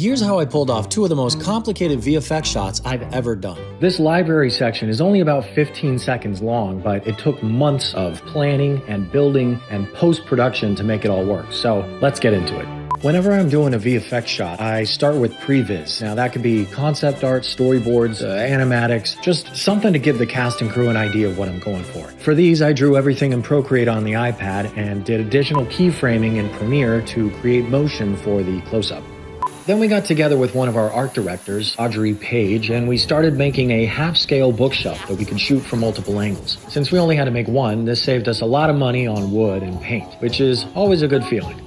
here's how I pulled off two of the most complicated VFX shots I've ever done. This library section is only about 15 seconds long, but it took months of planning and building and post-production to make it all work. So let's get into it. Whenever I'm doing a VFX shot, I start with previs. Now that could be concept art, storyboards, animatics, just something to give the cast and crew an idea of what I'm going for. For these, I drew everything in Procreate on the iPad and did additional keyframing in Premiere to create motion for the close-up. Then we got together with one of our art directors, Audrey Page, and we started making a half-scale bookshelf that we could shoot from multiple angles. Since we only had to make one, this saved us a lot of money on wood and paint, which is always a good feeling.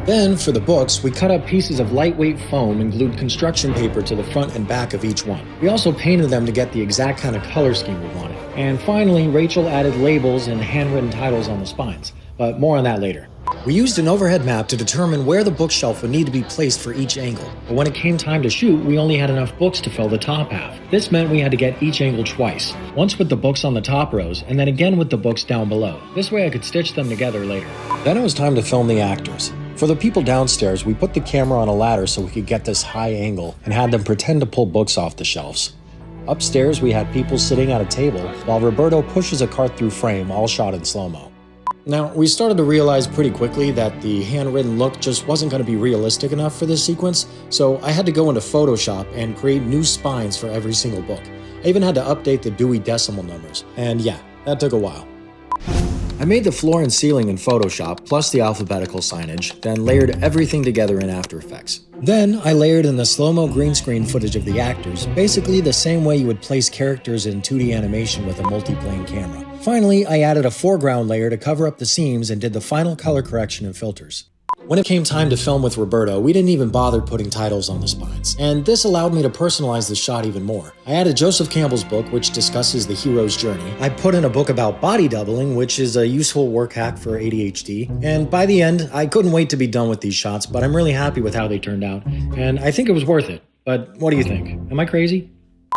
Then, for the books, we cut up pieces of lightweight foam and glued construction paper to the front and back of each one. We also painted them to get the exact kind of color scheme we wanted. And finally, Rachel added labels and handwritten titles on the spines, but more on that later. We used an overhead map to determine where the bookshelf would need to be placed for each angle. But when it came time to shoot, we only had enough books to fill the top half. This meant we had to get each angle twice, once with the books on the top rows, and then again with the books down below. This way I could stitch them together later. Then it was time to film the actors. For the people downstairs, we put the camera on a ladder so we could get this high angle and had them pretend to pull books off the shelves. Upstairs, we had people sitting at a table while Roberto pushes a cart through frame, all shot in slow-mo. Now, we started to realize pretty quickly that the handwritten look just wasn't going to be realistic enough for this sequence, so I had to go into Photoshop and create new spines for every single book. I even had to update the Dewey Decimal numbers, and yeah, that took a while. I made the floor and ceiling in Photoshop, plus the alphabetical signage, then layered everything together in After Effects. Then, I layered in the slow-mo green screen footage of the actors, basically the same way you would place characters in 2D animation with a multi-plane camera. Finally, I added a foreground layer to cover up the seams and did the final color correction and filters. When it came time to film with Roberto, we didn't even bother putting titles on the spines, and this allowed me to personalize the shot even more. I added Joseph Campbell's book, which discusses the hero's journey. I put in a book about body doubling, which is a useful work hack for ADHD, and by the end, I couldn't wait to be done with these shots, but I'm really happy with how they turned out, and I think it was worth it. But what do you think? Am I crazy?